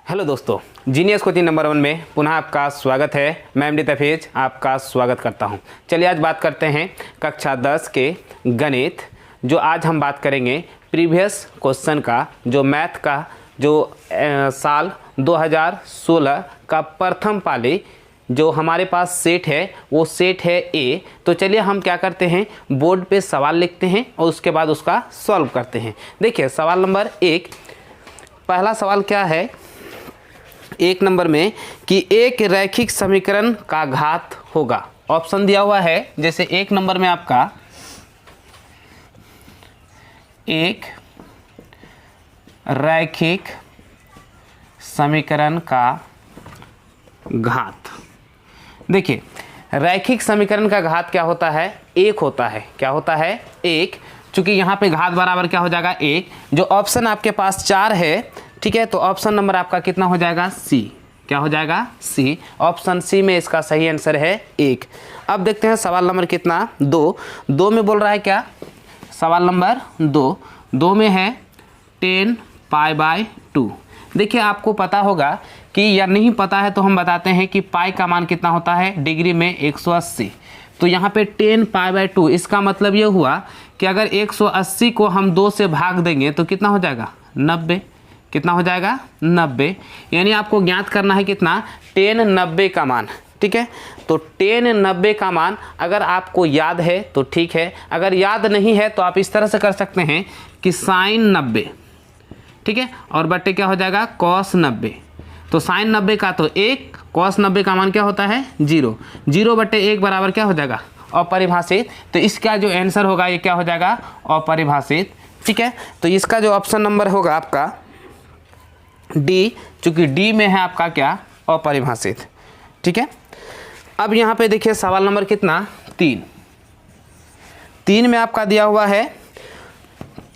Hello दोस्तों, genius coaching number 1 में पुनः आपका स्वागत है। मैं एमडी तफेज आपका स्वागत करता हूं। चलिए आज बात करते हैं कक्षा 10 के गणित। जो आज हम बात करेंगे प्रीवियस क्वेश्चन का, जो मैथ का जो साल 2016 का प्रथम पाली जो हमारे पास सेट है वो सेट है ए। तो चलिए हम क्या करते हैं, बोर्ड पे सवाल लिखते हैं और उसके बाद उसका सॉल्व करते हैं। देखिए सवाल नंबर 1, पहला सवाल क्या है 1 नंबर में कि एक रैखिक समीकरण का घात होगा। ऑप्शन दिया हुआ है, जैसे 1 नंबर में आपका एक रैखिक समीकरण का घात। देखिए रैखिक समीकरण का घात क्या होता है, 1 होता है। क्या होता है, 1। चूंकि यहाँ पे घात बराबर क्या हो जाएगा 1। जो ऑप्शन आपके पास 4 है, ठीक है, तो ऑप्शन नंबर आपका कितना हो जाएगा, सी। क्या हो जाएगा, सी। ऑप्शन सी में इसका सही आंसर है 1। अब देखते हैं सवाल नंबर कितना, 2 में बोल रहा है क्या, सवाल नंबर 2 में है 10 π/2। देखिए आपको पता होगा कि या नहीं पता है तो हम बताते हैं कि पाई का मान कितना होता है, डिग्री में 180। तो यहाँ पे 10 π/2, इसका मतलब ये हुआ कि अगर 180 को हम 2 से भाग देंगे तो कितना हो जाएगा, 90। कितना हो जाएगा, 90। यानी आपको ज्ञात करना है कितना, 10 90 का मान। ठीक है, तो 10 90 का मान अगर आपको याद है तो ठीक है, अगर याद नहीं है तो आप इस तरह से कर सकते हैं कि साइन 90, ठीक है, और बट्टे क्या हो जाएगा, कॉस 90। तो साइन 90 का तो 1, कॉस 90 का मान क्या होता है, 0। 0/1 बराबर क्या हो जाएगा, अपरिभाषित। तो इसका जो आंसर होगा ये क्या हो जाएगा, अपरिभाषित। ठीक है, तो इसका जो ऑप्शन नंबर होगा आपका डी, चूंकि डी में है आपका क्या, अपरिभाषित। ठीक है, अब यहाँ पे देखिए सवाल नंबर कितना, 3 में आपका दिया हुआ है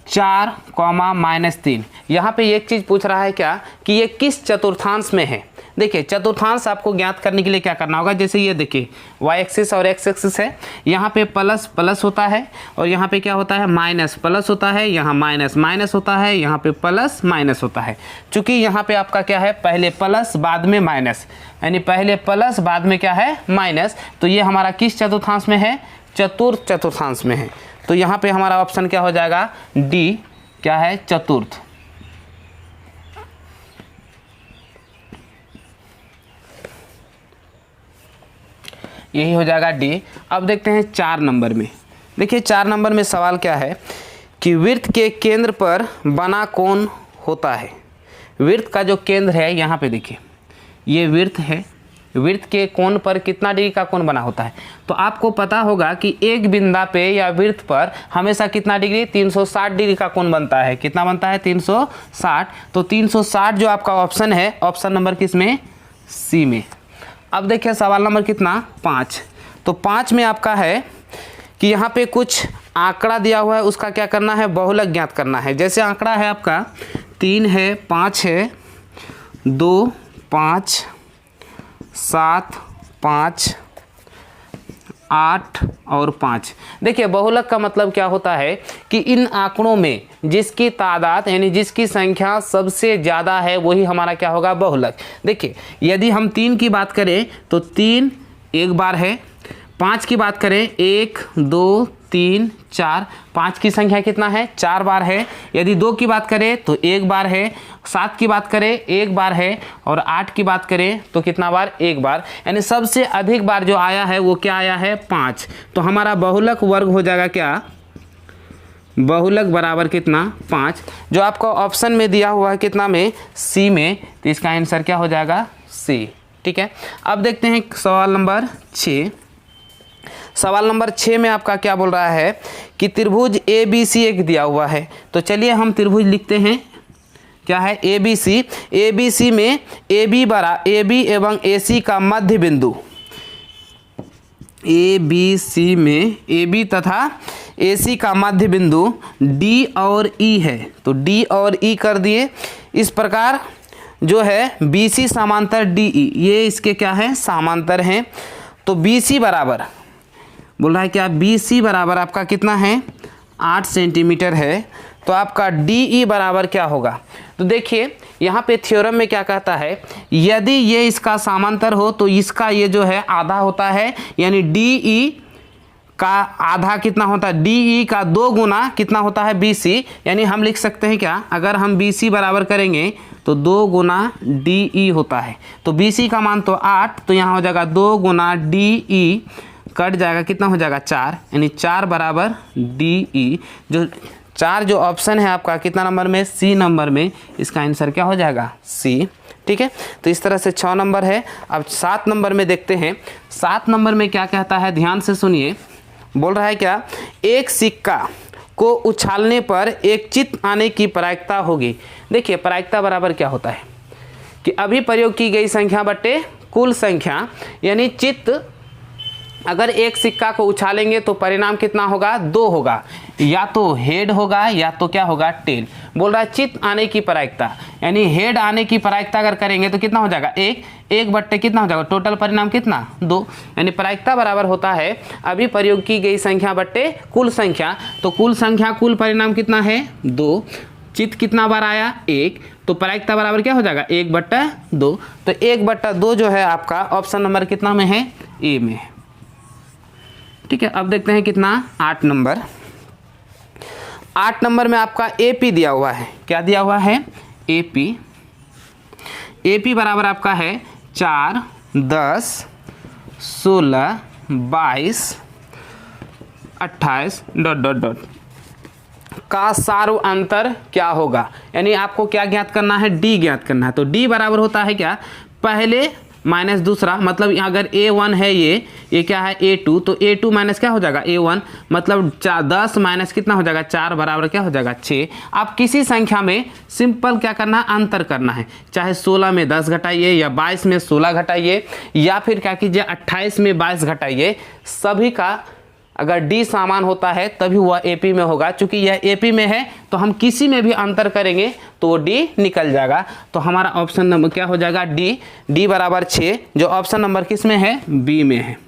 4, -3। यहाँ पे एक चीज़ पूछ रहा है क्या कि ये किस चतुर्थांश में है। देखिए चतुर्थांश आपको ज्ञात करने के लिए क्या करना होगा, जैसे ये देखिए y एक्सिस और x एक्सिस है, यहाँ पे प्लस प्लस होता है और यहाँ पे क्या होता है, माइनस प्लस होता है, यहाँ माइनस माइनस होता है, यहाँ पे प्लस माइनस होता है। चूंकि यहाँ पे आपका क्या है, पहले प्लस बाद में माइनस, यानी पहले प्लस बाद में क्या है, माइनस। तो ये हमारा किस चतुर्थांश में है, चतुर्थ चतुर्थांश में है। तो यहाँ पे हमारा ऑप्शन क्या हो जाएगा, डी, क्या है, चतुर्थ। यही हो जाएगा डी। अब देखते हैं 4 नंबर में। देखिए 4 नंबर में सवाल क्या है कि वृत्त के केंद्र पर बना कोण होता है। वृत्त का जो केंद्र है यहाँ पे देखिए, ये वृत्त है, वृत्त के कोण पर कितना डिग्री का कोण बना होता है। तो आपको पता होगा कि एक बिंदा पे या वृत्त पर हमेशा कितना डिग्री, 360 डिग्री का कोण बनता है। कितना बनता है, 360। तो 360 जो आपका ऑप्शन है, ऑप्शन नंबर किस में, सी में। अब देखिए सवाल नंबर कितना, 5। तो 5 में आपका है कि यहाँ पे कुछ आंकड़ा दिया हुआ है, उसका क्या करना है, बहुलक ज्ञात करना है। जैसे आंकड़ा है आपका 3 है, 5 है, 2 5 7 5 8 और 5। देखिए बहुलक का मतलब क्या होता है कि इन आंकड़ों में जिसकी तादाद यानी जिसकी संख्या सबसे ज़्यादा है वही हमारा क्या होगा, बहुलक। देखिए यदि हम 3 की बात करें तो 3 एक बार है, 5 की बात करें 1 2 3 4, 5 की संख्या कितना है, 4 बार है। यदि 2 की बात करें तो 1 बार है, 7 की बात करें 1 बार है, और 8 की बात करें तो कितना बार, 1 बार। यानी सबसे अधिक बार जो आया है वो क्या आया है, 5। तो हमारा बहुलक वर्ग हो जाएगा क्या, बहुलक बराबर कितना, 5। जो आपको ऑप्शन में दिया हुआ है कितना में, सी में। तो इसका आंसर क्या हो जाएगा, सी। ठीक है, अब देखते हैं सवाल नंबर 6। सवाल नंबर 6 में आपका क्या बोल रहा है कि त्रिभुज ABC एक दिया हुआ है। तो चलिए हम त्रिभुज लिखते हैं, क्या है, ABC। ABC में AB एवं AC का मध्य बिंदु, ABC में AB तथा AC का मध्य बिंदु D और E है। तो D और E कर दिए। इस प्रकार जो है BC समांतर DE, ये इसके क्या है, समांतर हैं। तो BC बराबर बोल रहा है क्या, BC बराबर आपका कितना है, 8 सेंटीमीटर है। तो आपका डी ई बराबर क्या होगा। तो देखिए यहाँ पे थ्योरम में क्या कहता है, यदि ये इसका समांतर हो तो इसका ये जो है आधा होता है, यानी डी ई का आधा कितना होता है, डी ई का 2 गुना कितना होता है, बी सी। यानी हम लिख सकते हैं क्या, अगर हम बी सी बराबर करेंगे तो 2 गुना डी ई होता है। तो बी सी का मान तो 8, तो यहाँ हो जाएगा 2 गुना डी ई, कट जाएगा कितना हो जाएगा 4, यानी 4 बराबर डी ई। जो 4 जो ऑप्शन है आपका कितना नंबर में, सी नंबर में, इसका आंसर क्या हो जाएगा, सी। ठीक है, तो इस तरह से 6 नंबर है। अब 7 नंबर में देखते हैं। 7 नंबर में क्या कहता है, ध्यान से सुनिए। बोल रहा है क्या, एक सिक्का को उछालने पर एक चित्त आने की प्रायिकता होगी। देखिए प्रायिकता बराबर क्या होता है कि अभी प्रयोग की गई संख्या बटे कुल संख्या, यानी चित्त अगर एक सिक्का को उछालेंगे तो परिणाम कितना होगा, 2 होगा, या तो हेड होगा या तो क्या होगा, टेल। बोल रहा है चित्त आने की प्रायिकता, यानी हेड आने की प्रायिकता अगर करेंगे तो कितना हो जाएगा, 1 बट्टे कितना हो जाएगा, टोटल परिणाम कितना, 2। यानी प्रायिकता बराबर होता है अभी प्रयोग की गई संख्या बट्टे कुल संख्या। तो कुल संख्या कुल परिणाम कितना है, 2। चित्त कितना बार आया, 1, तो प्रायिकता बराबर क्या हो जाएगा, 1/2। तो 1/2 जो है आपका ऑप्शन नंबर कितना में है, ए में है। ठीक है, अब देखते हैं कितना, 8 नंबर। 8 नंबर में आपका एपी दिया हुआ है। क्या दिया हुआ है, एपी। एपी बराबर आपका है 4, 10, 16, 22, 28 ... का सार्व अंतर क्या होगा। यानी आपको क्या ज्ञात करना है, डी ज्ञात करना है। तो डी बराबर होता है क्या, पहले माइनस दूसरा, मतलब अगर A1 है ये क्या है A2, तो A2 माइनस क्या हो जाएगा A1, मतलब 10 माइनस कितना हो जाएगा 4 बराबर क्या हो जाएगा 6। आप किसी संख्या में सिंपल क्या करना है, अंतर करना है, चाहे 16 में 10 घटाइए या 22 में 16 घटाइए या फिर क्या कीजिए 28 में 22 घटाइए। सभी का अगर डी समान होता है तभी वह एपी में होगा। चूंकि यह एपी में है तो हम किसी में भी अंतर करेंगे तो वो डी निकल जाएगा। तो हमारा ऑप्शन नंबर क्या हो जाएगा, डी बराबर 6, जो ऑप्शन नंबर किस में है, बी में है।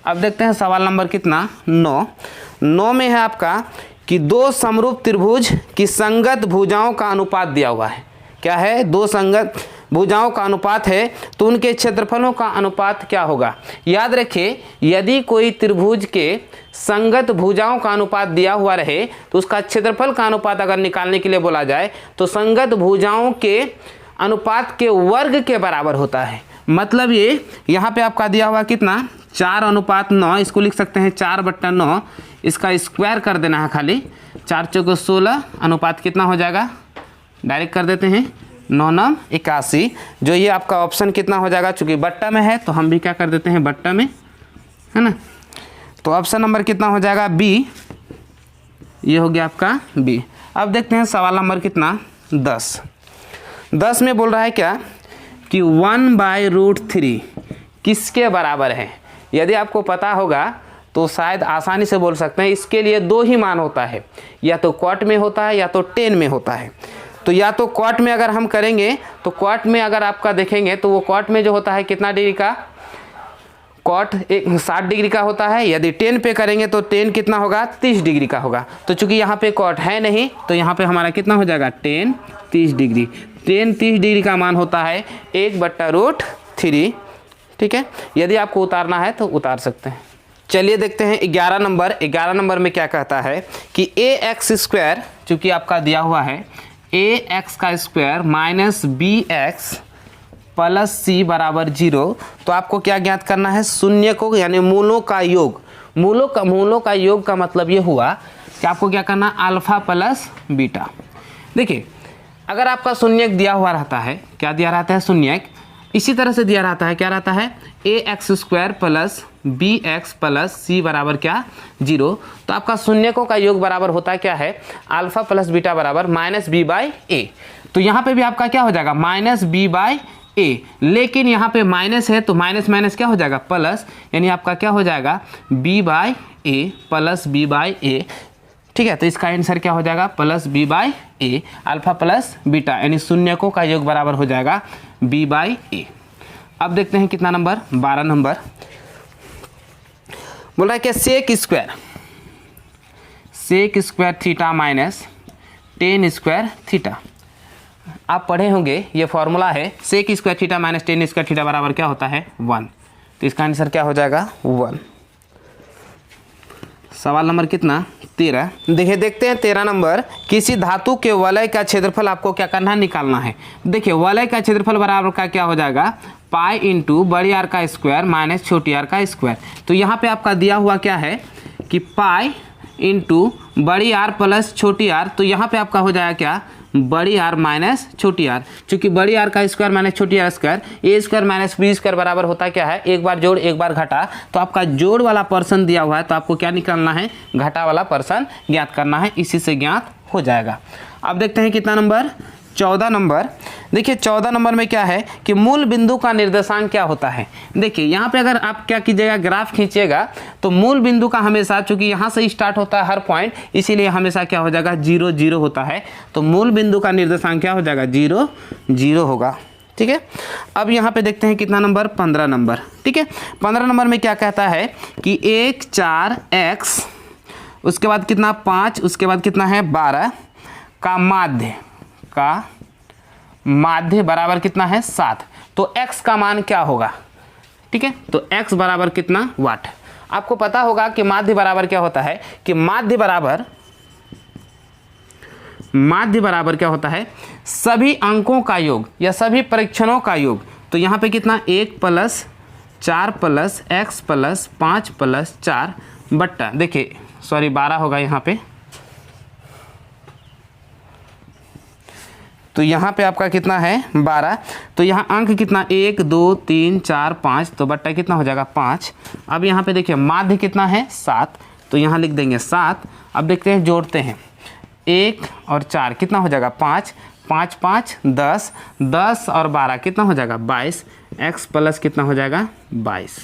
अब देखते हैं सवाल नंबर कितना, 9 में है आपका कि 2 समरूप त्रिभुज की संगत भुजाओं का अनुपात दिया हुआ है। क्या है, 2 संगत भुजाओं का अनुपात है तो उनके क्षेत्रफलों का अनुपात क्या होगा। याद रखिए यदि कोई त्रिभुज के संगत भुजाओं का अनुपात दिया हुआ रहे तो उसका क्षेत्रफल का अनुपात अगर निकालने के लिए बोला जाए तो संगत भुजाओं के अनुपात के वर्ग के बराबर होता है। मतलब ये यहाँ पे आपका दिया हुआ कितना, 4:9, इसको लिख सकते हैं 4/9, इसका स्क्वायर कर देना है खाली, 4 चौके 16, अनुपात कितना हो जाएगा, डायरेक्ट कर देते हैं 9 81, जो ये आपका ऑप्शन कितना हो जाएगा, चूंकि बट्टा में है तो हम भी क्या कर देते हैं बट्टा में, है ना। तो ऑप्शन नंबर कितना हो जाएगा, बी। ये हो गया आपका बी। अब देखते हैं सवाल नंबर कितना, 10 में बोल रहा है क्या कि 1/√3 किसके बराबर है। यदि आपको पता होगा तो शायद आसानी से बोल सकते हैं, इसके लिए 2 ही मान होता है, या तो क्वाट में होता है या तो 10 में होता है। तो या तो क्वाट में अगर हम करेंगे तो क्वाट में अगर आपका देखेंगे तो वो क्वाट में जो होता है कितना डिग्री का, क्वाट 60 डिग्री का होता है। यदि 10 पे करेंगे तो 10 कितना होगा, 30 डिग्री का होगा। तो चूंकि यहाँ पे क्वाट है नहीं तो यहाँ पे हमारा कितना हो जाएगा 10 30 डिग्री। 10 30 डिग्री का मान होता है 1/√3। ठीक है, यदि आपको उतारना है तो उतार सकते हैं। चलिए देखते हैं 11 नंबर। 11 नंबर में क्या कहता है कि ax², चूंकि आपका दिया हुआ है ax² minus bx plus c बराबर 0, तो आपको क्या ज्ञात करना है, शून्य को, यानी मूलों का योग। मूलों का योग का मतलब ये हुआ कि आपको क्या करना, अल्फा प्लस बीटा। देखिए अगर आपका शून्यक दिया हुआ रहता है, क्या दिया रहता है, शून्यक इसी तरह से दिया रहता है, क्या रहता है, ax² plus bx plus c बराबर क्या, 0। तो आपका शून्यकों का योग बराबर होता है क्या है, अल्फा प्लस बीटा बराबर -b/a। तो यहाँ पे भी आपका क्या हो जाएगा, -b/a, लेकिन यहाँ पे माइनस है तो माइनस माइनस क्या हो जाएगा, प्लस, यानी आपका क्या हो जाएगा b/a प्लस b/a। ठीक है, तो इसका आंसर क्या हो जाएगा, plus b/a, alpha plus beta, यानी शून्यकों का योग बराबर हो जाएगा b/a। अब देखते हैं कितना नंबर, 12 नंबर। बोल रहा है कि sec² theta minus tan square theta. आप पढ़े होंगे ये फॉर्मूला है sec square theta minus tan square theta बराबर क्या होता है 1। तो इसका आंसर क्या हो जाएगा 1। सवाल नंबर कितना 13। देखिए देखते हैं 13 नंबर, किसी धातु के वलय का क्षेत्रफल आपको क्या करना है निकालना है। देखिए वलय का क्षेत्रफल बराबर का क्या हो जाएगा पाई इंटू बड़ी आर का स्क्वायर माइनस छोटी आर का स्क्वायर। तो यहाँ पे आपका दिया हुआ क्या है कि पाई इंटू बड़ी आर प्लस छोटी आर, तो यहाँ पे आपका हो जाएगा क्या बड़ी आर माइनस छोटी आर। चूंकि बड़ी आर का स्क्वायर माइनस छोटी R square A square minus B square बराबर होता क्या है एक बार जोड़ एक बार घटा। तो आपका जोड़ वाला पर्सन दिया हुआ है तो आपको क्या निकालना है घटा वाला पर्सन ज्ञात करना है, इसी से ज्ञात हो जाएगा। अब देखते हैं कितना नंबर 14 नंबर। देखिए 14 नंबर में क्या है कि मूल बिंदु का निर्देशांक क्या होता है। देखिए यहाँ पे अगर आप क्या कीजिएगा ग्राफ खींचिएगा तो मूल बिंदु का हमेशा, चूंकि यहाँ से स्टार्ट होता है हर पॉइंट, इसीलिए हमेशा क्या हो जाएगा 0 0 होता है। तो मूल बिंदु का निर्देशांक क्या हो जाएगा 0 0 होगा। ठीक है, अब यहाँ पे देखते हैं कितना नंबर 15 नंबर। ठीक है, 15 नंबर में क्या कहता है कि 1 4 x उसके बाद कितना 5 उसके बाद कितना है 12 का माध्य बराबर कितना है 7। तो x का मान क्या होगा। ठीक है, तो x बराबर कितना वाट। आपको पता होगा कि माध्य बराबर क्या होता है कि माध्य बराबर क्या होता है सभी अंकों का योग या सभी परीक्षणों का योग। तो यहाँ पे कितना 1 + 4 + x + 5 + 4 बट्टा, देखिए सॉरी 12 होगा यहाँ पे। तो यहाँ पे आपका कितना है 12। तो यहाँ अंक कितना 1 2 3 4 5, तो बट्टा कितना हो जाएगा 5। अब यहाँ पे देखिए माध्य कितना है 7, तो यहाँ लिख देंगे 7। अब देखते हैं जोड़ते हैं 1 और 4 कितना हो जाएगा 5 5 5 10 10 और 12 कितना हो जाएगा 22। x प्लस कितना हो जाएगा 22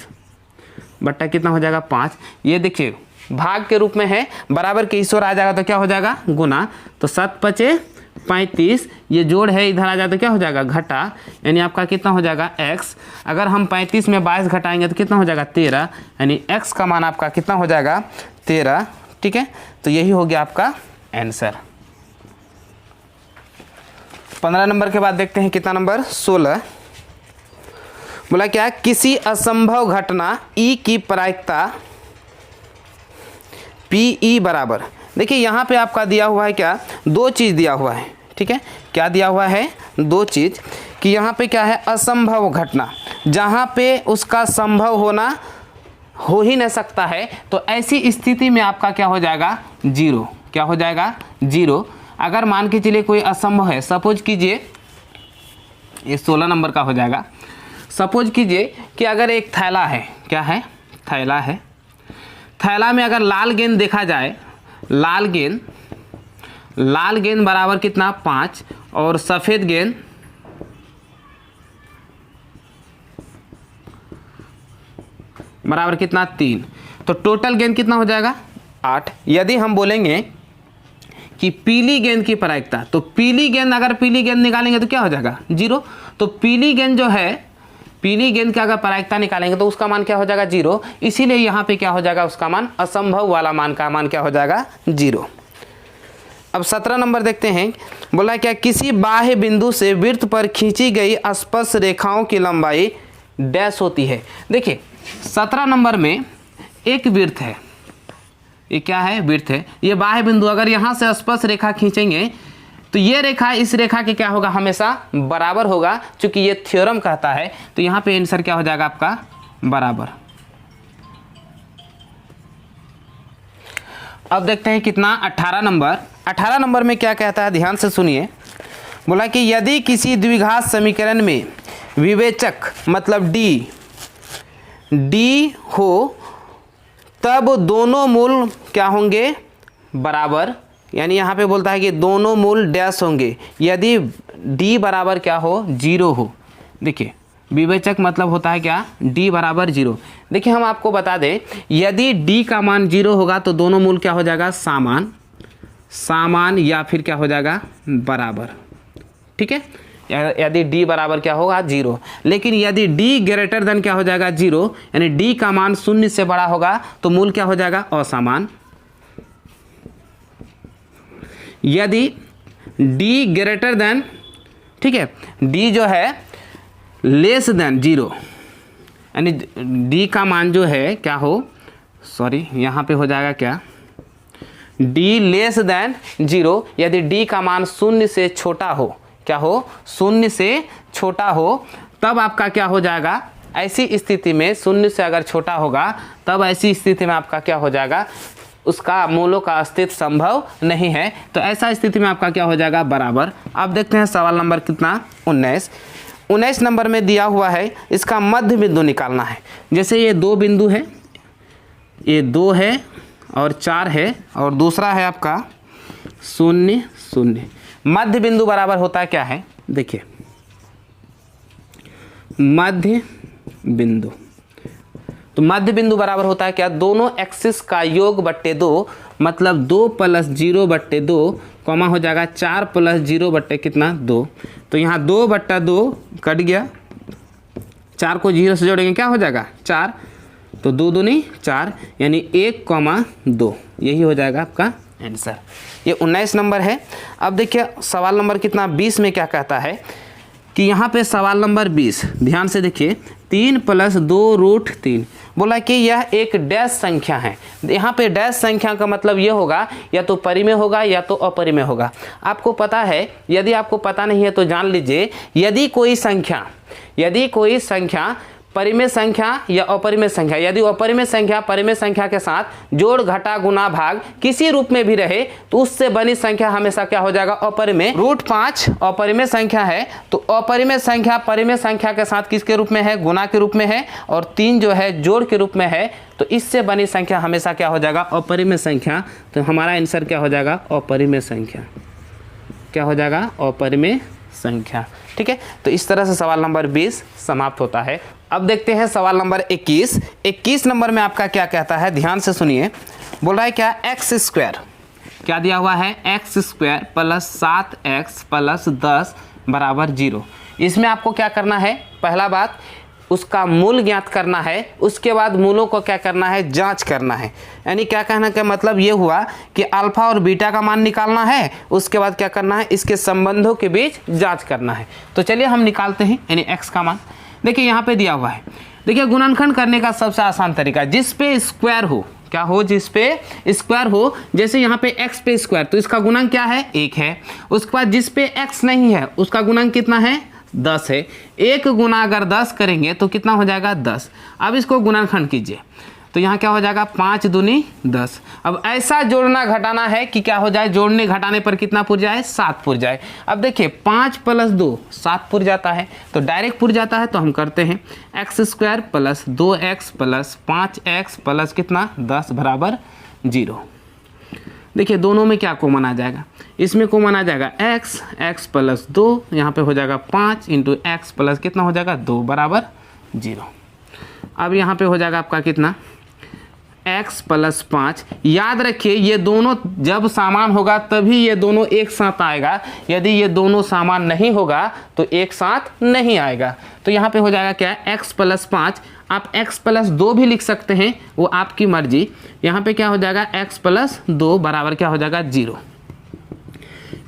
बट्टा कितना हो जाएगा 5। ये देखिए भाग के रूप में है, बराबर के ईश्वर आ जाएगा तो क्या हो जाएगा गुना। तो 7 × 5 = 35, ये जोड़ है इधर आ जाए तो क्या हो जाएगा घटा, यानी आपका कितना हो जाएगा x। अगर हम 35 में 22 घटाएंगे तो कितना हो जाएगा 13, यानी x का मान आपका कितना हो जाएगा 13। ठीक है, तो यही हो गया आपका आंसर। 15 नंबर के बाद देखते हैं कितना नंबर 16। बोला क्या किसी असंभव घटना E की प्रायिकता PE बराबर। देखिए यहाँ पे आपका दिया हुआ है क्या 2 चीज़ दिया हुआ है। ठीक है, क्या दिया हुआ है 2 चीज़ कि यहाँ पे क्या है असंभव घटना, जहाँ पे उसका संभव होना हो ही नहीं सकता है, तो ऐसी स्थिति में आपका क्या हो जाएगा 0। क्या हो जाएगा 0। अगर मान के चलिए कोई असंभव है, सपोज कीजिए ये 16 नंबर का हो जाएगा। सपोज कीजिए कि अगर एक थैला है, क्या है थैला है, थैला में अगर लाल गेंद देखा जाए, लाल गेंद बराबर कितना 5 और सफ़ेद गेंद बराबर कितना 3, तो टोटल गेंद कितना हो जाएगा 8। यदि हम बोलेंगे कि पीली गेंद की प्रायिकता, तो पीली गेंद अगर पीली गेंद निकालेंगे तो क्या हो जाएगा 0। तो पीली गेंद जो है, पीली गेंद की अगर प्रायिकता निकालेंगे तो उसका मान क्या हो जाएगा 0। इसीलिए यहाँ पे क्या हो जाएगा उसका मान असंभव वाला मान का मान क्या हो जाएगा 0। अब 17 नंबर देखते हैं। बोला क्या किसी बाह्य बिंदु से वृत्त पर खींची गई स्पर्श रेखाओं की लंबाई डैश होती है। देखिए 17 नंबर में एक वृत्त है, ये क्या है वृत्त है, ये बाह्य बिंदु, अगर यहाँ से स्पर्श रेखा खींचेंगे तो ये रेखा इस रेखा के क्या होगा हमेशा बराबर होगा, क्योंकि ये थ्योरम कहता है। तो यहाँ पे आंसर क्या हो जाएगा आपका बराबर। अब देखते हैं कितना 18 नंबर। 18 नंबर में क्या कहता है ध्यान से सुनिए। बोला कि यदि किसी द्विघात समीकरण में विवेचक मतलब डी हो तब दोनों मूल क्या होंगे बराबर, यानी यहाँ पे बोलता है कि दोनों मूल डैश होंगे यदि d बराबर क्या हो 0 हो। देखिए विवेचक मतलब होता है क्या d बराबर 0। देखिए हम आपको बता दें यदि d का मान 0 होगा तो दोनों मूल क्या हो जाएगा सामान या फिर क्या हो जाएगा बराबर। ठीक है, यदि d बराबर क्या होगा 0। लेकिन यदि d ग्रेटर देन क्या हो जाएगा 0, यानी d का मान 0 से बड़ा होगा तो मूल क्या हो जाएगा असमान। यदि डी ग्रेटर देन, ठीक है, डी जो है लेस देन 0, यानी डी का मान जो है क्या हो, सॉरी यहाँ पे हो जाएगा क्या, डी लेस देन 0, यदि डी का मान 0 से छोटा हो, क्या हो, 0 से छोटा हो, तब आपका क्या हो जाएगा, ऐसी स्थिति में 0 से अगर छोटा होगा तब ऐसी स्थिति में आपका क्या हो जाएगा, उसका मूलों का अस्तित्व संभव नहीं है। तो ऐसा स्थिति में आपका क्या हो जाएगा, बराबर। अब देखते हैं सवाल नंबर कितना, 19 नंबर में दिया हुआ है, इसका मध्य बिंदु निकालना है। जैसे ये 2 बिंदु है, ये 2 है और 4 है और दूसरा है आपका 0 0। मध्य बिंदु बराबर होता है क्या है, देखिए मध्य बिंदु, तो मध्य बिंदु बराबर होता है क्या, दोनों एक्सिस का योग बट्टे 2, मतलब 2 + 0/2 कॉमा हो जाएगा 4 + 0 बट्टे कितना 2। तो यहाँ 2/2 कट गया, 4 को 0 से जोड़ेंगे क्या हो जाएगा 4, तो 2 दूनी 4, यानी 1,2, यही हो जाएगा आपका आंसर। ये 19 नंबर है। अब देखिए सवाल नंबर कितना 20 में क्या कहता है कि यहाँ पे सवाल नंबर 20 ध्यान से देखिए, 3 + 2√3 बोला कि यह एक डैश संख्या है। यहाँ पे डैश संख्या का मतलब ये होगा या तो परिमेय होगा या तो अपरिमेय होगा। आपको पता है, यदि आपको पता नहीं है तो जान लीजिए, यदि कोई संख्या परिमेय संख्या या अपरिमेय संख्या, यदि अपरिमेय संख्या परिमेय संख्या के साथ जोड़ घटा गुना भाग किसी रूप में भी रहे तो उससे बनी संख्या हमेशा क्या हो जाएगा, अपरिमेय। √5 अपरिमेय संख्या है, तो अपरिमेय संख्या परिमेय संख्या के साथ किसके रूप में है, गुना के रूप में है, और 3 जो है जोड़ के रूप में है, तो इससे बनी संख्या हमेशा क्या हो जाएगा, अपरिमेय संख्या। तो हमारा आंसर क्या हो जाएगा, अपरिमेय संख्या, क्या हो जाएगा, अपरिमेय संख्या। ठीक है, तो इस तरह से सवाल नंबर 20 समाप्त होता है। अब देखते हैं सवाल नंबर 21 नंबर में आपका क्या कहता है, ध्यान से सुनिए। बोल रहा है क्या, x², क्या दिया हुआ है, x² + 7x + 10 = 0। इसमें आपको क्या करना है, पहला बात उसका मूल ज्ञात करना है, उसके बाद मूलों को क्या करना है, जांच करना है। यानी क्या कहना का मतलब ये हुआ कि अल्फा और बीटा का मान निकालना है, उसके बाद क्या करना है, इसके संबंधों के बीच जांच करना है। तो चलिए हम निकालते हैं, यानी x का मान देखिए यहाँ पे दिया हुआ है। देखिए गुणनखंड करने का सबसे आसान तरीका, जिस पे स्क्वायर हो, क्या हो, जिस पे स्क्वायर हो, जैसे यहाँ पे x पे स्क्वायर, तो इसका गुणांक क्या है, 1 है। उसके बाद जिस पे x नहीं है उसका गुणांक कितना है, 10 है। 1 गुना अगर 10 करेंगे तो कितना हो जाएगा, 10। अब इसको गुणनखंड कीजिए, तो यहाँ क्या हो जाएगा, 5 दूनी 10। अब ऐसा जोड़ना घटाना है कि क्या हो जाए, जोड़ने घटाने पर कितना पुर जाए, 7 पुर जाए। अब देखिए 5 + 2 7 पुर जाता है, तो डायरेक्ट पुर जाता है, तो हम करते हैं x² + 2x + 5x + कितना 10 = 0। देखिए दोनों में क्या कॉमन आ जाएगा, इसमें कॉमन आ जाएगा x + 2, यहाँ पे हो जाएगा 5 × x + कितना हो जाएगा 2 = 0। अब यहाँ पे हो जाएगा आपका कितना, x + 5। याद रखिए ये दोनों जब समान होगा तभी ये दोनों एक साथ आएगा, यदि ये दोनों समान नहीं होगा तो एक साथ नहीं आएगा। तो यहाँ पे हो जाएगा क्या, x + 5, आप x + 2 भी लिख सकते हैं, वो आपकी मर्जी। यहाँ पे क्या हो जाएगा, x + 2 बराबर क्या हो जाएगा 0।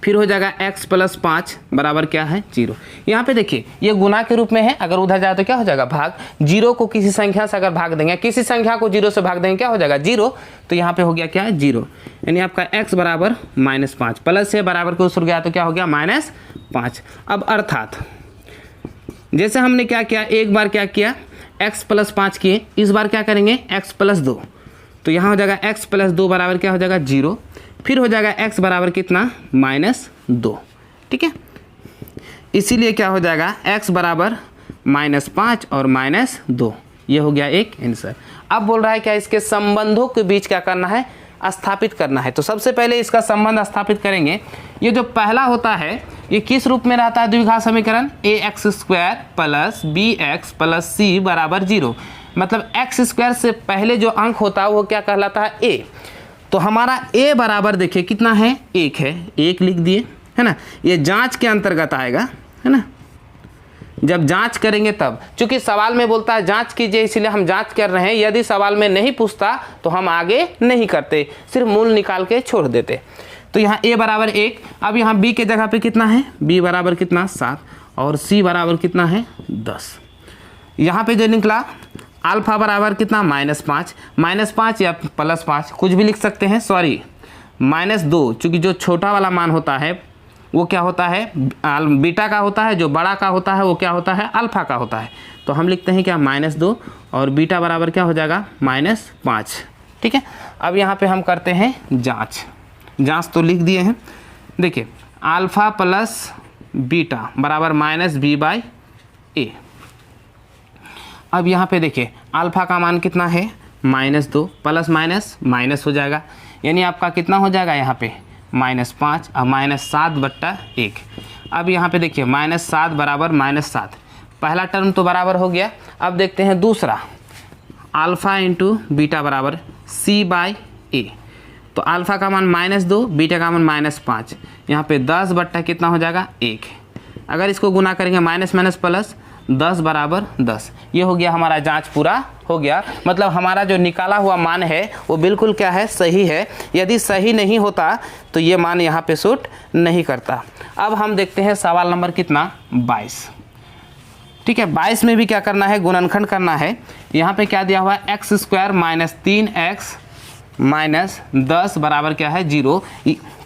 फिर हो जाएगा x + 5 बराबर क्या है, 0। यहाँ पे देखिए ये गुना के रूप में है, अगर उधर जाए तो क्या हो जाएगा, भाग। 0 को किसी संख्या से अगर भाग देंगे, किसी संख्या को 0 से भाग देंगे, क्या हो जाएगा 0। तो यहाँ पे हो गया क्या है 0, यानी आपका x बराबर -5, प्लस से बराबर को उतर गया तो क्या हो गया -5। अब अर्थात जैसे हमने क्या किया, एक बार क्या किया, x + 5 किए, इस बार क्या करेंगे x + 2, तो यहाँ हो जाएगा x + 2 बराबर क्या हो जाएगा 0। फिर हो जाएगा x बराबर कितना, -2। ठीक है, इसीलिए क्या हो जाएगा, x बराबर -5 और -2, ये हो गया एक आंसर। अब बोल रहा है क्या, इसके संबंधों के बीच क्या करना है, स्थापित करना है। तो सबसे पहले इसका संबंध स्थापित करेंगे। ये जो पहला होता है ये किस रूप में रहता है, द्विघात समीकरण, ax² + bx + c = 0। मतलब x² से पहले जो अंक होता है वो क्या कहलाता है, a। तो हमारा a बराबर देखिए कितना है, 1 है, 1 लिख दिए, है ना। ये जांच के अंतर्गत आएगा, है ना। जब जांच करेंगे तब, चूंकि सवाल में बोलता है जांच कीजिए, इसलिए हम जांच कर रहे हैं। यदि सवाल में नहीं पूछता तो हम आगे नहीं करते, सिर्फ मूल निकाल के छोड़ देते। तो यहाँ a बराबर 1। अब यहाँ b के जगह पे कितना है, b बराबर कितना 7 और c बराबर कितना है 10। यहाँ पे जो निकला अल्फा बराबर कितना -5, -5 या +5 कुछ भी लिख सकते हैं, सॉरी -2, चूँकि जो छोटा वाला मान होता है वो क्या होता है बीटा का होता है, जो बड़ा का होता है वो क्या होता है अल्फा का होता है। तो हम लिखते हैं क्या -2 और बीटा बराबर क्या हो जाएगा -5। ठीक है, अब यहाँ पे हम करते हैं जांच तो लिख दिए हैं। देखिए अल्फा प्लस बीटा बराबर -b/a। अब यहाँ पे देखिए अल्फा का मान कितना है -2, प्लस माइनस माइनस हो जाएगा, यानी आपका कितना हो जाएगा यहाँ पे -5 और -7/1। अब यहाँ पे देखिए -7 बराबर -7, पहला टर्म तो बराबर हो गया। अब देखते हैं दूसरा, अल्फ़ा इंटू बीटा बराबर c/a। तो अल्फ़ा का मान -2, बीटा का मान -5, यहाँ पे 10 बट्टा कितना हो जाएगा 1। अगर इसको गुना करेंगे माइनस माइनस प्लस 10 बराबर 10। ये हो गया हमारा जांच पूरा हो गया, मतलब हमारा जो निकाला हुआ मान है वो बिल्कुल क्या है सही है। यदि सही नहीं होता तो ये मान यहाँ पे सूट नहीं करता। अब हम देखते हैं सवाल नंबर कितना 22। ठीक है, 22 में भी क्या करना है गुणनखंड करना है। यहाँ पे क्या दिया हुआ है x² - 3x - 10 बराबर क्या है 0।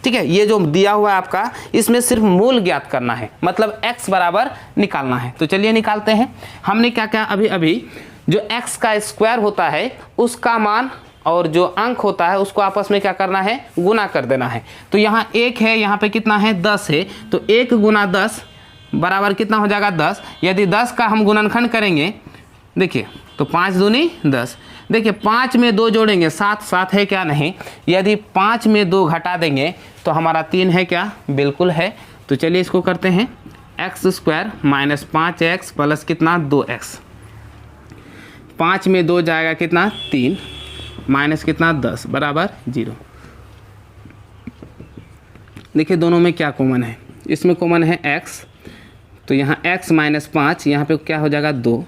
ठीक है, ये जो दिया हुआ है आपका इसमें सिर्फ मूल ज्ञात करना है, मतलब x बराबर निकालना है। तो चलिए निकालते हैं। हमने क्या क्या अभी जो x का स्क्वायर होता है उसका मान और जो अंक होता है उसको आपस में क्या करना है गुना कर देना है। तो यहाँ 1 है, यहाँ पे कितना है 10 है, तो 1 × 10 बराबर कितना हो जाएगा 10। यदि 10 का हम गुणनखंड करेंगे देखिए तो 5 दूनी 10। देखिए 5 में 2 जोड़ेंगे 7, 7 है क्या नहीं। यदि 5 में 2 घटा देंगे तो हमारा 3 है क्या, बिल्कुल है। तो चलिए इसको करते हैं x² - 5x प्लस कितना 2x। 5 में 2 जाएगा कितना 3 माइनस कितना 10 बराबर 0। देखिए दोनों में क्या कॉमन है, इसमें कॉमन है x, तो यहाँ x - 5 यहाँ पे क्या हो जाएगा 2,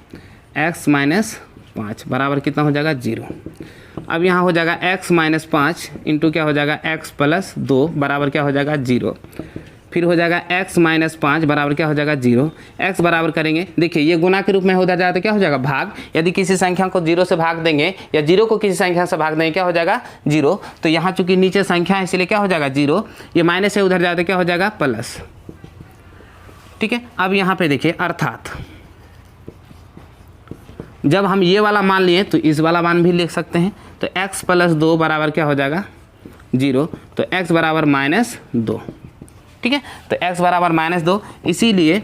x - 5 बराबर कितना हो जाएगा 0। अब यहाँ हो जाएगा x - 5 इंटू क्या हो जाएगा x + 2 बराबर क्या हो जाएगा 0। फिर हो जाएगा x - 5 बराबर क्या हो जाएगा 0। x बराबर करेंगे, देखिए ये गुना के रूप में हो जाएगा तो क्या हो जाएगा भाग। यदि किसी संख्या को 0 से भाग देंगे या 0 को किसी संख्या से भाग देंगे क्या हो जाएगा 0। तो यहाँ चूंकि नीचे संख्या है इसलिए क्या हो जाएगा 0, ये माइनस से उधर जाए तो क्या हो जाएगा प्लस। ठीक है, अब यहाँ पे देखिए अर्थात जब हम ये वाला मान लिए तो इस वाला मान भी लिख सकते हैं। तो x + 2 बराबर क्या हो जाएगा 0, तो x बराबर -2। ठीक है, तो x बराबर -2, इसीलिए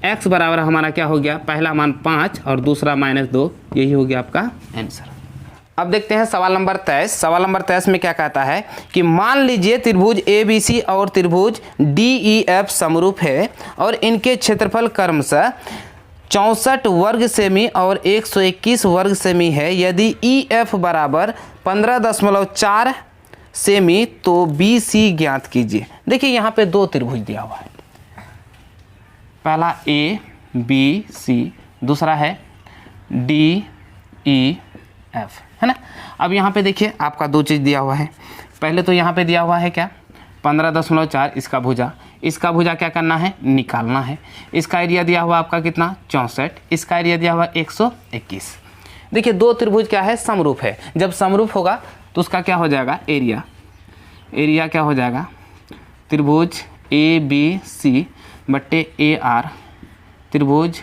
x बराबर हमारा क्या हो गया, पहला मान 5 और दूसरा -2, यही हो गया आपका आंसर। अब देखते हैं सवाल नंबर 23। सवाल नंबर 23 में क्या कहता है कि मान लीजिए त्रिभुज ABC और त्रिभुज DEF समरूप है और इनके क्षेत्रफल क्रमशः 64 वर्ग सेमी और 121 वर्ग सेमी है। यदि EF बराबर 15.4 सेमी तो BC ज्ञात कीजिए। देखिए यहाँ पे 2 त्रिभुज दिया हुआ है, पहला ABC, दूसरा है DEF, है ना। अब यहाँ पे देखिए आपका 2 चीज़ दिया हुआ है। पहले तो यहाँ पे दिया हुआ है क्या 15.4 इसका भुजा क्या करना है निकालना है। इसका एरिया दिया हुआ आपका कितना 64, इसका एरिया दिया हुआ 121। देखिए 2 त्रिभुज क्या है समरूप है, जब समरूप होगा तो उसका क्या हो जाएगा एरिया क्या हो जाएगा त्रिभुज ABC बट्टे AR त्रिभुज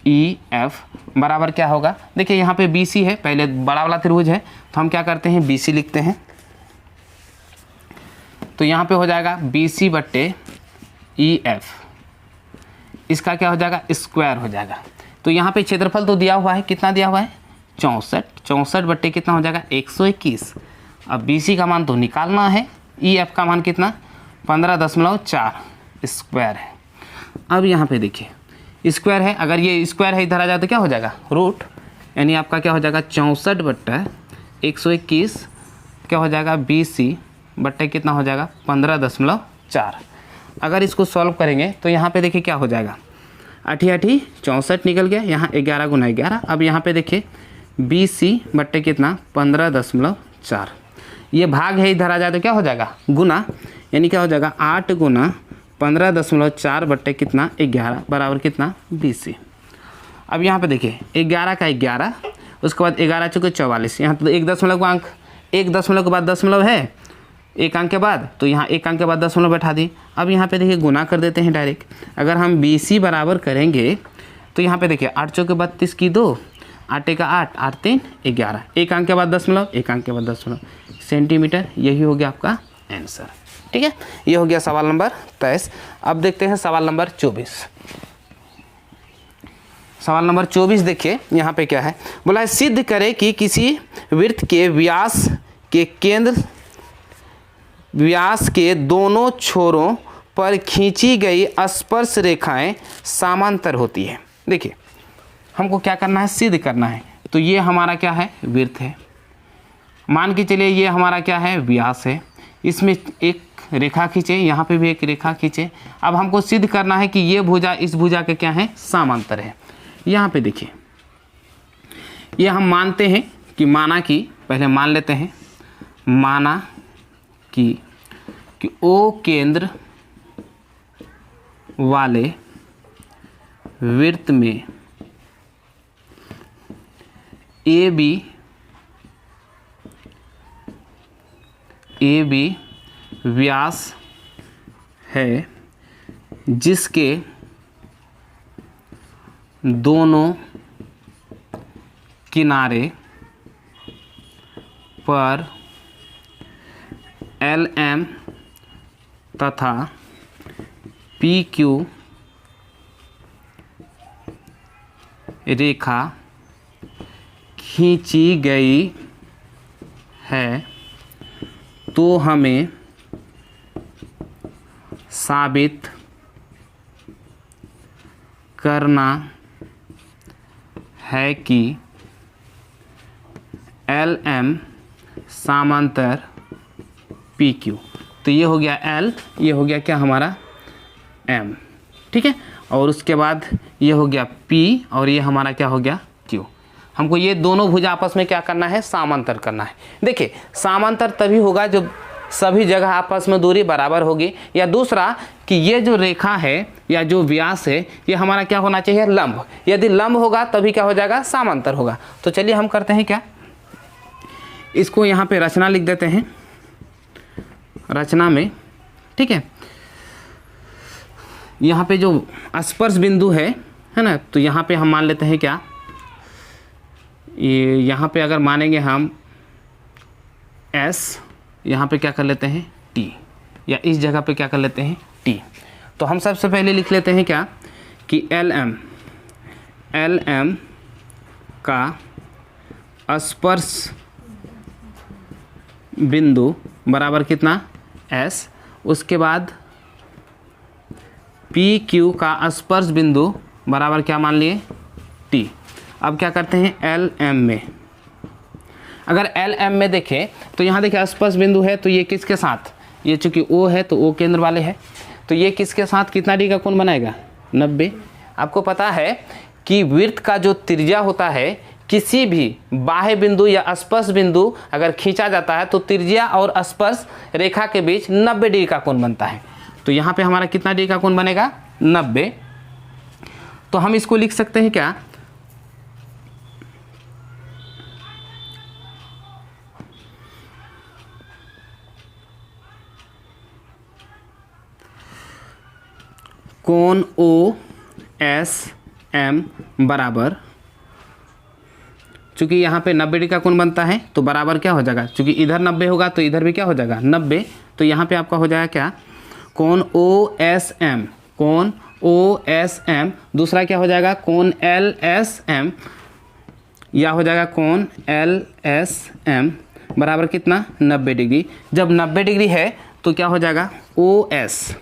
DEF बराबर क्या होगा। देखिए यहाँ पे BC है, पहले बड़ा वाला त्रिभुज है तो हम क्या करते हैं BC लिखते हैं। तो यहाँ पे हो जाएगा BC बट्टे EF, इसका क्या हो जाएगा स्क्वायर हो जाएगा। तो यहाँ पे क्षेत्रफल तो दिया हुआ है, कितना दिया हुआ है 64 बट्टे कितना हो जाएगा 121। अब BC का मान तो निकालना है, EF का मान कितना 15.4 स्क्वायर है। अब यहाँ पे देखिए स्क्वायर है, अगर ये स्क्वायर है इधर आ जाए तो क्या हो जाएगा रूट, यानी आपका क्या हो जाएगा 64 बट्टा 121 क्या हो जाएगा BC बट्टे कितना हो जाएगा 15.4। अगर इसको सॉल्व करेंगे तो यहाँ पे देखिए क्या हो जाएगा 8 64 निकल गया, यहाँ 11 × 11। अब यहाँ पे देखिए BC बट्टे कितना 15.4। ये भाग है, इधर आ जाए तो क्या हो जाएगा गुना, यानी क्या हो जाएगा 8 गुना 15.4 बट्टे कितना 11 बराबर कितना 20। अब यहाँ पे देखिए 11 का 11, उसके बाद 11 चुके 44, यहाँ तो 1 दशमलव का अंक, 1 दशमलव के बाद दशमलव है 1 अंक के बाद, तो यहाँ 1 अंक के बाद दशमलव बैठा दी। अब यहाँ पे देखिए गुना कर देते हैं डायरेक्ट। अगर हम 20 बराबर करेंगे तो यहाँ पे देखिए 8 चौके 32 की 2, 8 का 8, 8 3 11, 1 अंक के बाद दशमलव, 1 अंक के बाद दशमलव सेंटीमीटर। यही हो गया आपका आंसर। ठीक है, ये हो गया सवाल नंबर 23। अब देखते हैं सवाल नंबर 24। सवाल नंबर 24 देखिए यहाँ पे क्या है, बोला है सिद्ध करें कि किसी वृत्त के व्यास के केंद्र व्यास के दोनों छोरों पर खींची गई स्पर्श रेखाएं समांतर होती है। देखिए हमको क्या करना है, सिद्ध करना है। तो ये हमारा क्या है, वृत्त है, मान के चलिए ये हमारा क्या है, व्यास है, इसमें एक रेखा खींचे, यहाँ पे भी एक रेखा खींचे। अब हमको सिद्ध करना है कि ये भुजा इस भुजा के क्या है, समांतर है। यहाँ पे देखिए ये हम मानते हैं कि माना कि, पहले मान लेते हैं, माना कि ओ केंद्र वाले वृत्त में ए बी व्यास है, जिसके दोनों किनारे पर LM तथा PQ रेखा खींची गई है, तो हमें साबित करना है कि LM समांतर PQ। तो ये हो गया L, ये हो गया क्या हमारा M। ठीक है, और उसके बाद ये हो गया P और ये हमारा क्या हो गया Q। हमको ये दोनों भुजा आपस में क्या करना है, समांतर करना है। देखिए समांतर तभी होगा जब सभी जगह आपस में दूरी बराबर होगी, या दूसरा कि ये जो रेखा है या जो व्यास है ये हमारा क्या होना चाहिए, लंब। यदि लंब होगा तभी क्या हो जाएगा, समांतर होगा। तो चलिए हम करते हैं क्या, इसको यहाँ पे रचना लिख देते हैं, रचना में। ठीक है, यहाँ पे जो स्पर्श बिंदु है ना, तो यहाँ पे हम मान लेते हैं क्या, ये यहाँ पे अगर मानेंगे हम S, यहाँ पे क्या कर लेते हैं T, या इस जगह पे क्या कर लेते हैं T। तो हम सबसे पहले लिख लेते हैं क्या कि LM का स्पर्श बिंदु बराबर कितना S, उसके बाद PQ का स्पर्श बिंदु बराबर क्या मान लिए T। अब क्या करते हैं LM में, अगर LM में देखें तो यहाँ देखिए स्पर्श बिंदु है, तो ये किसके साथ, ये चूंकि O है तो O केंद्र वाले है, तो ये किसके साथ कितना डिग्री का कोण बनाएगा, 90। आपको पता है कि वृत्त का जो त्रिज्या होता है, किसी भी बाह्य बिंदु या स्पर्श बिंदु अगर खींचा जाता है तो त्रिज्या और स्पर्श रेखा के बीच 90 डिग्री का कोण बनता है। तो यहाँ पे हमारा कितना डिग्री का कोण बनेगा, 90। तो हम इसको लिख सकते हैं क्या, कोण OSM बराबर, चूँकि यहाँ पे 90 डिग्री का कोण बनता है तो बराबर क्या हो जाएगा, चूँकि इधर 90 होगा तो इधर भी क्या हो जाएगा 90। तो यहाँ पे आपका हो जाएगा क्या, कोण OSM, कोण OSM, दूसरा क्या हो जाएगा कोण LSM, या हो जाएगा कोण LSM बराबर कितना 90 डिग्री। जब 90 डिग्री है तो क्या हो जाएगा OS,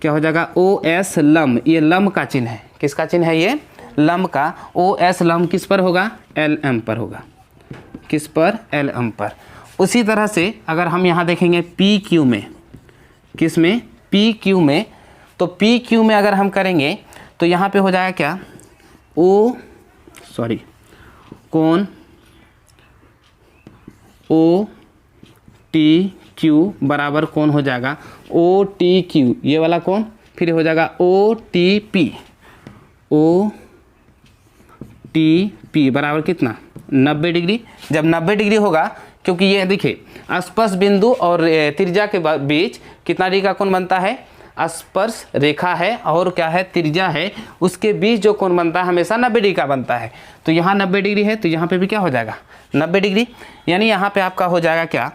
क्या हो जाएगा OS लंब, ये लंब का चिन्ह है, किसका चिन्ह है ये, लंब का। OS लंब किस पर होगा, LM पर होगा, किस पर, LM पर। उसी तरह से अगर हम यहाँ देखेंगे PQ में, किस में, PQ में, तो PQ में अगर हम करेंगे तो यहाँ पे हो जाएगा क्या, कोण टी क्यू बराबर कौन हो जाएगा, ओ टी क्यू, ये वाला कौन, फिर हो जाएगा O T P, O T P बराबर कितना 90 डिग्री। जब 90 डिग्री होगा, क्योंकि ये देखिए स्पर्श बिंदु और त्रिज्या के बीच कितना डिग्री का कोण बनता है, स्पर्श रेखा है और क्या है त्रिज्या है, उसके बीच जो कोण बनता है हमेशा 90 डिग्री का बनता है। तो यहाँ 90 डिग्री है तो यहाँ पे भी क्या हो जाएगा 90 डिग्री, यानी यहाँ पे आपका हो जाएगा क्या,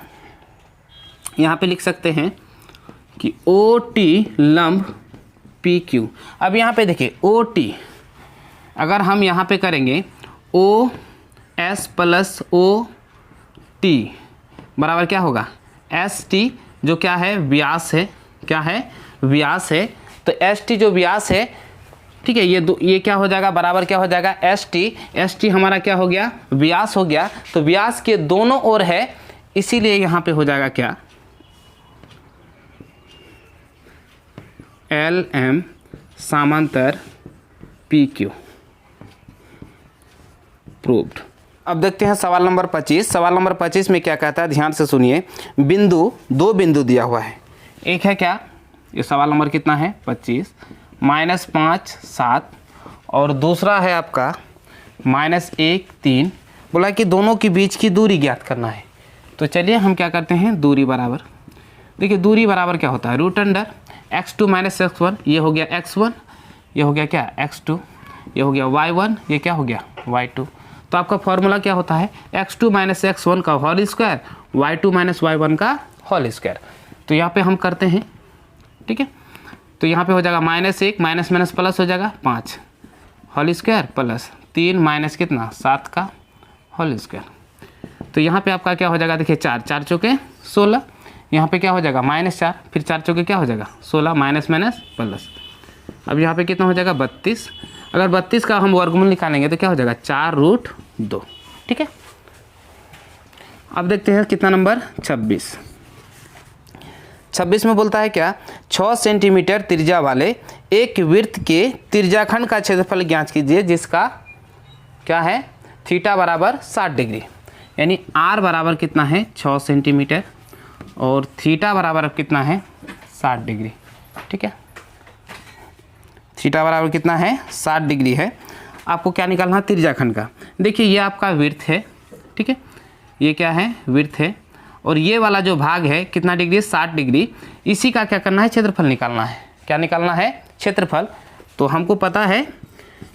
यहाँ पे लिख सकते हैं कि ओ टी लंब पी क्यू। अब यहाँ पे देखिए ओ टी अगर हम यहाँ पे करेंगे O S plus O T बराबर क्या होगा एस टी, जो क्या है व्यास है, क्या है व्यास है। तो एस टी जो व्यास है, ठीक है, ये क्या हो जाएगा बराबर क्या हो जाएगा एस टी हमारा क्या हो गया व्यास हो गया। तो व्यास के दोनों ओर है, इसीलिए यहाँ पे हो जाएगा क्या एल एम समांतर पी क्यू प्रूव्ड। अब देखते हैं सवाल नंबर 25। सवाल नंबर 25 में क्या कहता है, ध्यान से सुनिए। दो बिंदु दिया हुआ है, एक है क्या, ये सवाल नंबर कितना है 25, -5 7 और दूसरा है आपका -1 3। बोला कि दोनों के बीच की दूरी ज्ञात करना है। तो चलिए हम क्या करते हैं, दूरी बराबर, देखिए दूरी बराबर क्या होता है √अंडर x2 - x1, ये हो गया x1, ये हो गया क्या x2, ये हो गया y1, ये क्या हो गया y2। तो आपका फॉर्मूला क्या होता है x2 - x1 का होल स्क्वायर, y2 - y1 का होल स्क्वायर। तो यहाँ पे हम करते हैं, ठीक है। तो यहाँ पे हो जाएगा -1 माइनस माइनस प्लस हो जाएगा 5 होल स्क्वायर प्लस 3 माइनस कितना 7 का होल स्क्वायर। तो यहाँ पे आपका क्या हो जाएगा, देखिए 4 चौके 16, यहाँ पे क्या हो जाएगा -4, फिर 4 चौके क्या हो जाएगा 16 माइनस माइनस प्लस। अब यहाँ पे कितना हो जाएगा 32। अगर 32 का हम वर्गमूल निकालेंगे तो क्या हो जाएगा 4√2, ठीक है। अब देखते हैं कितना नंबर 26 में बोलता है क्या, 6 सेंटीमीटर त्रिज्या वाले एक वृत्त के त्रिज्याखंड का क्षेत्रफल ज्ञात कीजिए जिसका क्या है थीटा बराबर 60 डिग्री। यानी आर बराबर कितना है 6 सेंटीमीटर और थीटा बराबर कितना है 60 डिग्री, ठीक है। थीटा बराबर कितना है 60 डिग्री है। आपको क्या निकालना है त्रिज्याखंड का। देखिए ये आपका वृत्त है, ठीक है, ये क्या है वृत्त है और ये वाला जो भाग है कितना डिग्री 60 डिग्री। इसी का क्या करना है क्षेत्रफल निकालना है। क्या निकालना है क्षेत्रफल। तो हमको पता है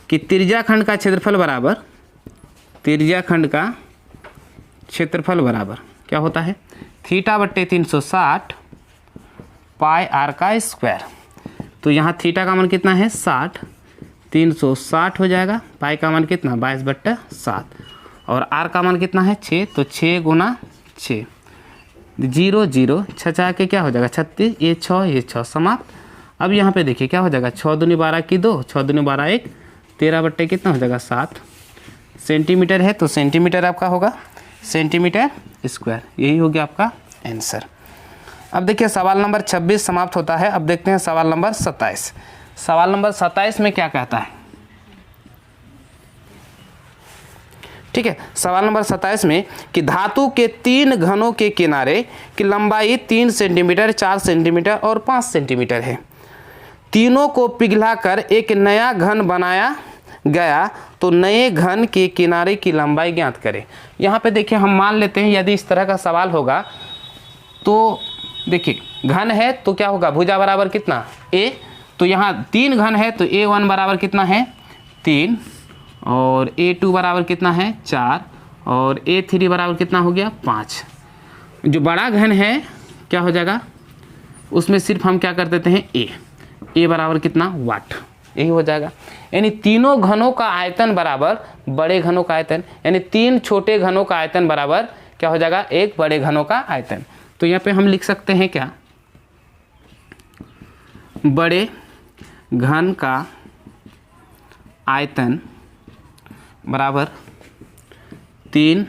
कि त्रिज्याखंड का क्षेत्रफल बराबर क्या होता है θ/360 पाई आर का स्क्वायर। तो यहाँ थीटा का मान कितना है 60, 360 हो जाएगा, पाई का मान कितना 22/7 और आर का मान कितना है 6, तो 6 × 6 0 0 6 के क्या हो जाएगा 36, ये 6 समाप्त। अब यहाँ पे देखिए क्या हो जाएगा 6 दूनी 12 की 2, 6 दूनी 12 1, 13 कितना हो जाएगा 7 सेंटीमीटर है। तो सेंटीमीटर आपका होगा सेंटीमीटर स्क्वायर, यही हो गया आपका आंसर। अब देखिए सवाल नंबर 26 समाप्त होता है। अब देखते हैं सवाल नंबर 27। सवाल नंबर 27 में क्या कहता है, ठीक है। सवाल नंबर 27 में कि धातु के 3 घनों के किनारे की लंबाई 3 सेंटीमीटर, 4 सेंटीमीटर और 5 सेंटीमीटर है। तीनों को पिघलाकर एक नया घन बनाया गया, तो नए घन के किनारे की लंबाई ज्ञात करें। यहाँ पे देखिए हम मान लेते हैं यदि इस तरह का सवाल होगा तो देखिए घन है तो क्या होगा भुजा बराबर कितना a, तो यहाँ 3 घन है तो a1 बराबर कितना है 3 और a2 बराबर कितना है 4 और a3 बराबर कितना हो गया 5। जो बड़ा घन है क्या हो जाएगा उसमें सिर्फ हम क्या कर देते हैं a बराबर कितना वाट, यही हो जाएगा। यानी तीनों घनों का आयतन बराबर बड़े घनों का आयतन, यानी 3 छोटे घनों का आयतन बराबर क्या हो जाएगा एक बड़े घनों का आयतन। तो यहाँ पे हम लिख सकते हैं क्या बड़े घन का आयतन बराबर 3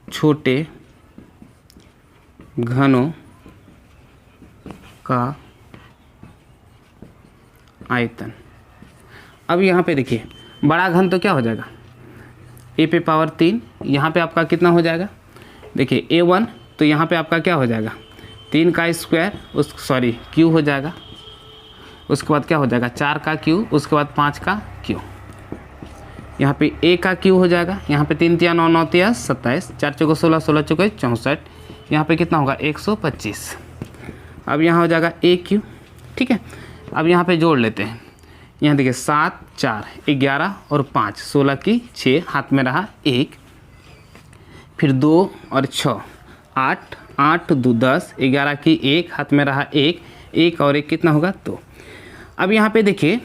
छोटे घनों का आयतन। अब यहाँ पे देखिए बड़ा घन तो क्या हो जाएगा a पे पावर 3, यहाँ पे आपका कितना हो जाएगा देखिए A1 तो यहाँ पे आपका क्या हो जाएगा 3 का स्क्वायर क्यू हो जाएगा, उसके बाद क्या हो जाएगा 4 का क्यू, उसके बाद 5 का क्यू, यहाँ पे A का क्यू हो जाएगा, यहाँ पे 3 तिया 9 9 तिया 27, 4 चौको 16 16 चौको 64, यहाँ पे कितना होगा 125। अब यहाँ हो जाएगा A क्यू, ठीक है। अब यहाँ पे जोड़ लेते हैं, यहाँ देखिए 7 4 11 और 5 16 की 6, हाथ में रहा 1, फिर 2 और 6 8 8 2 10, 11 की 1, हाथ में रहा 1 1 और 1 कितना होगा 2। अब यहाँ पे देखिए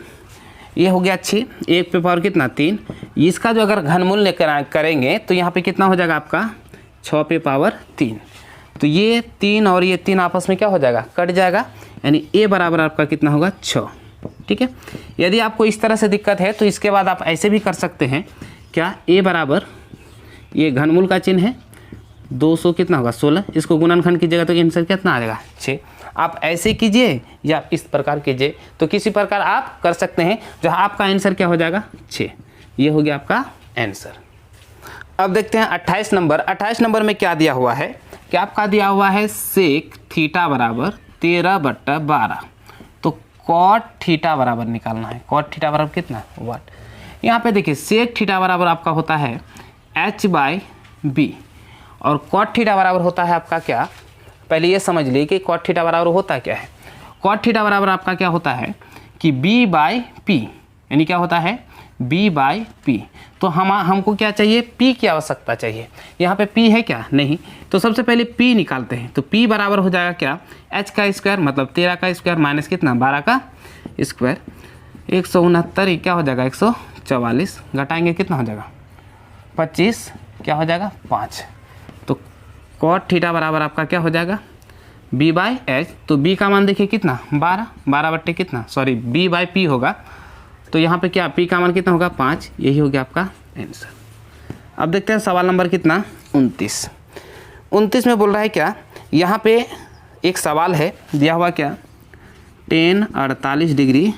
ये हो गया 6, 1 पे पावर कितना 3, इसका जो अगर घनमूल लेकर करेंगे तो यहाँ पे कितना हो जाएगा आपका 6 पे पावर 3। तो ये 3 और ये 3 आपस में क्या हो जाएगा कट जाएगा, यानी A बराबर आपका कितना होगा 6, ठीक है। यदि आपको इस तरह से दिक्कत है तो इसके बाद आप ऐसे भी कर सकते हैं, क्या A बराबर ये घनमूल का चिन्ह है 200 कितना होगा 16, इसको गुणनखंड कीजिएगा तो आंसर कितना आ जाएगा 6। आप ऐसे कीजिए या इस प्रकार कीजिए, तो किसी प्रकार आप कर सकते हैं, जहाँ आपका आंसर क्या हो जाएगा 6। ये हो गया आपका आंसर। अब देखते हैं 28 नंबर। 28 नंबर में क्या दिया हुआ है कि आपका दिया हुआ है सेक थीटा बराबर 13/12, तो कॉट थीटा बराबर निकालना है। कॉट थीटा बराबर कितना वाट। यहाँ पे देखिए सेक थीटा बराबर आपका होता है h/b और कॉट थीटा बराबर होता है आपका क्या, पहले ये समझ लीजिए कि कॉट थीटा बराबर होता क्या है। कॉट थीटा बराबर आपका क्या होता है कि b/p, यानी क्या होता है b/p। तो हमको क्या चाहिए p की आवश्यकता चाहिए। यहाँ पे p है क्या नहीं, तो सबसे पहले p निकालते हैं। तो p बराबर हो जाएगा क्या h का स्क्वायर मतलब 13 का स्क्वायर माइनस कितना 12 का स्क्वायर, 169 क्या हो जाएगा 144, घटाएंगे कितना हो जाएगा 25, क्या हो जाएगा 5। तो कॉट थीटा बराबर आपका क्या हो जाएगा b/h, तो b का मान देखिए कितना 12 बट्टे कितना b/p होगा, तो यहाँ पे क्या p का मान कितना होगा 5। यही हो गया आपका आंसर। अब देखते हैं सवाल नंबर कितना 29 में बोल रहा है क्या, यहाँ पे एक सवाल है दिया हुआ क्या tan 48 डिग्री है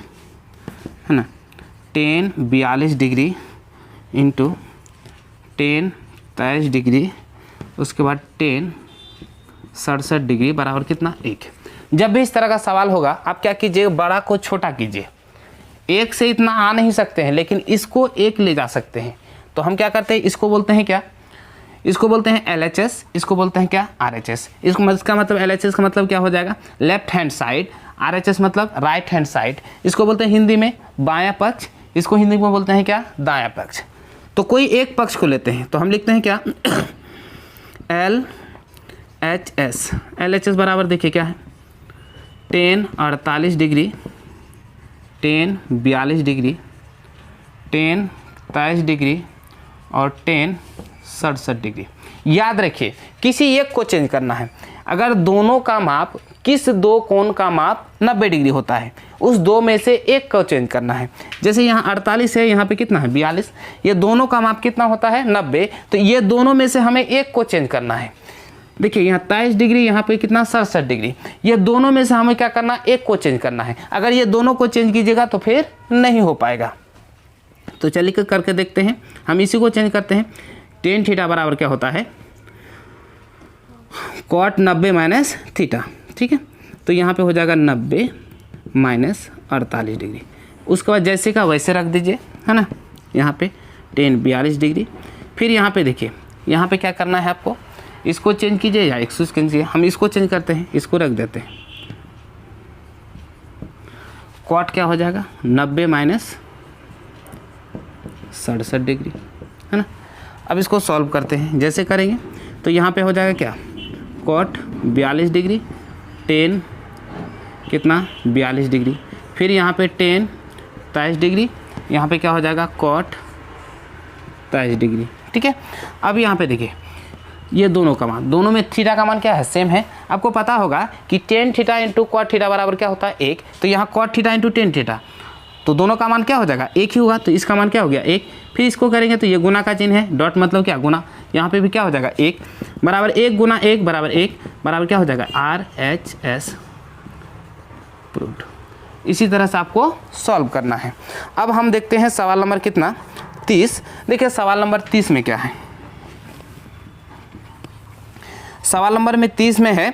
ना, tan 42 degree into tan 23 degree, उसके बाद tan 67 डिग्री बराबर कितना 1। जब भी इस तरह का सवाल होगा आप क्या कीजिए बड़ा को छोटा कीजिए। 1 से इतना आ नहीं सकते हैं लेकिन इसको 1 ले जा सकते हैं, तो हम क्या करते हैं इसको बोलते हैं क्या, इसको बोलते हैं LHS, इसको बोलते हैं क्या RHS। इसका मतलब LHS का मतलब क्या हो जाएगा लेफ्ट हैंड साइड, RHS मतलब राइट हैंड साइड। इसको बोलते हैं हिंदी में बायां पक्ष, इसको हिंदी में बोलते हैं क्या दायां पक्ष। तो कोई एक पक्ष को लेते हैं तो हम लिखते हैं क्या LHS। LHS बराबर देखिए क्या है tan 48 degree, tan 42 degree, tan 23 degree और tan 67 डिग्री। याद रखिए किसी एक को चेंज करना है। अगर दोनों का माप किस दो कोण का माप 90 डिग्री होता है, उस दो में से एक को चेंज करना है। जैसे यहाँ 48 है, यहाँ पे कितना है 42, ये दोनों का माप कितना होता है 90, तो ये दोनों में से हमें एक को चेंज करना है। देखिए यहाँ 23 डिग्री, यहाँ पे कितना 67 डिग्री, ये दोनों में से हमें क्या करना एक को चेंज करना है। अगर ये दोनों को चेंज कीजिएगा तो फिर नहीं हो पाएगा। तो चलिए करके देखते हैं, हम इसी को चेंज करते हैं। tan थीटा बराबर क्या होता है cot 90 माइनस थीटा, ठीक है। तो यहाँ पे हो जाएगा 90 माइनस 48 डिग्री, उसके बाद जैसे का वैसे रख दीजिए है ना। यहाँ पे tan 42 डिग्री, फिर यहाँ पे देखिए यहाँ पे क्या करना है आपको, इसको चेंज कीजिए या एक्स चेंज कीजिए। हम इसको चेंज करते हैं, इसको रख देते हैं। कॉट क्या हो जाएगा 90 माइनस 67 डिग्री है ना। अब इसको सॉल्व करते हैं, जैसे करेंगे तो यहाँ पे हो जाएगा क्या कॉट 42 डिग्री, tan कितना 42 डिग्री, फिर यहाँ पे tan 23 डिग्री, यहाँ पे क्या हो जाएगा कॉट 23 डिग्री, ठीक है। अब यहाँ पे देखिए ये दोनों का मान, दोनों में थीटा का मान क्या है सेम है। आपको पता होगा कि tan theta into cot theta बराबर क्या होता है 1, तो यहाँ cot theta into tan theta, तो दोनों का मान क्या हो जाएगा 1 ही होगा, तो इसका मान क्या हो गया 1। फिर इसको करेंगे तो ये गुना का चिन्ह है, डॉट मतलब क्या गुना, यहाँ पे भी क्या हो जाएगा 1 बराबर 1 गुना 1 बराबर 1 बराबर क्या हो जाएगा RHS प्रूव्ड। इसी तरह से आपको सॉल्व करना है। अब हम देखते हैं सवाल नंबर कितना 30। देखिए सवाल नंबर 30 में क्या है, सवाल नंबर में 30 में है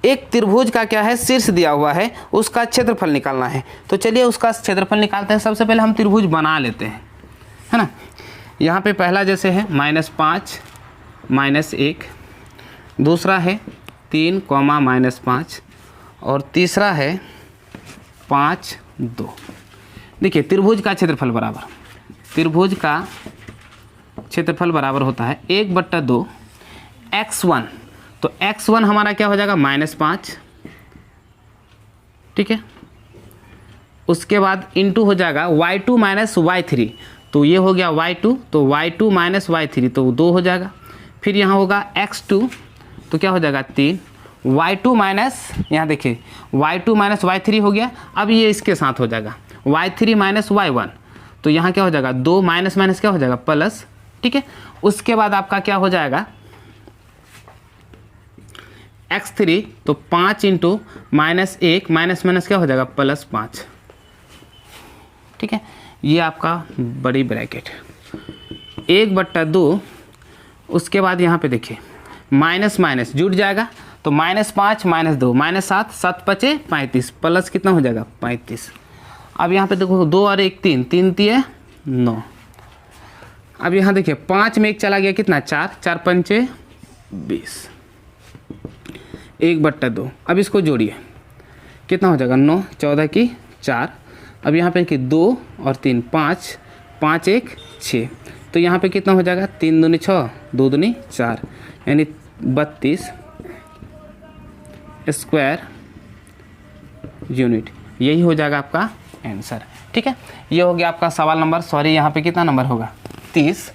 एक त्रिभुज का क्या है, शीर्ष दिया हुआ है, उसका क्षेत्रफल निकालना है। तो चलिए उसका क्षेत्रफल निकालते हैं। सबसे पहले हम त्रिभुज बना लेते हैं, है ना। यहाँ पे पहला जैसे है -5 -1, दूसरा है 3, -5 और तीसरा है 5 2। देखिए त्रिभुज का क्षेत्रफल बराबर होता है 1/2 x1। तो x1 हमारा क्या हो जाएगा -5, ठीक है। उसके बाद इंटू हो जाएगा y2 - y3, तो ये हो गया y2, तो y2 - y3 तो 2 हो जाएगा। फिर यहाँ होगा x2, तो क्या हो जाएगा 3, y2 माइनस, यहाँ देखिए y2 - y3 हो गया। अब ये इसके साथ हो जाएगा y3 - y1, तो यहाँ क्या हो जाएगा 2 माइनस माइनस क्या हो जाएगा प्लस, ठीक है। उसके बाद आपका क्या हो जाएगा x3, तो 5 इंटू -1 माइनस माइनस क्या हो जाएगा +5, ठीक है। ये आपका बड़ी ब्रैकेट 1/2। उसके बाद यहाँ पे देखिए माइनस माइनस जुड़ जाएगा, तो -5 - 2 -7 7 5 35 प्लस कितना हो जाएगा 35। अब यहाँ पे देखो 2 और 1 3 3 3 9। अब यहाँ देखिए 5 में 1 चला गया, कितना 4 4 5 20 1/2। अब इसको जोड़िए कितना हो जाएगा 9 14 की 4। अब यहाँ पे कि 2 और 3 5 5 1 6, तो यहाँ पे कितना हो जाएगा 3 दूनी 6 2 दूनी 4, यानी 32 स्क्वायर यूनिट। यही हो जाएगा आपका आंसर, ठीक है। ये हो गया आपका सवाल नंबर, सॉरी यहाँ पे कितना नंबर होगा 30।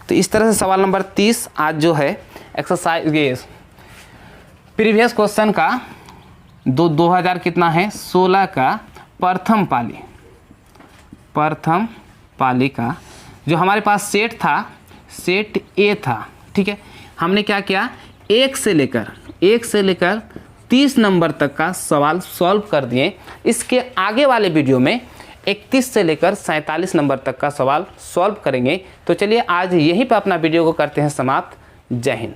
तो इस तरह से सवाल नंबर 30 आज जो है एक्सरसाइज ये प्रीवियस क्वेश्चन का 2000 कितना है 16 का प्रथम पाली का जो हमारे पास सेट था, सेट ए था, ठीक है। हमने क्या किया 1 से लेकर 30 नंबर तक का सवाल सॉल्व कर दिए। इसके आगे वाले वीडियो में 31 से लेकर 47 नंबर तक का सवाल सॉल्व करेंगे। तो चलिए आज यहीं पर अपना वीडियो को करते हैं समाप्त। जय हिंद।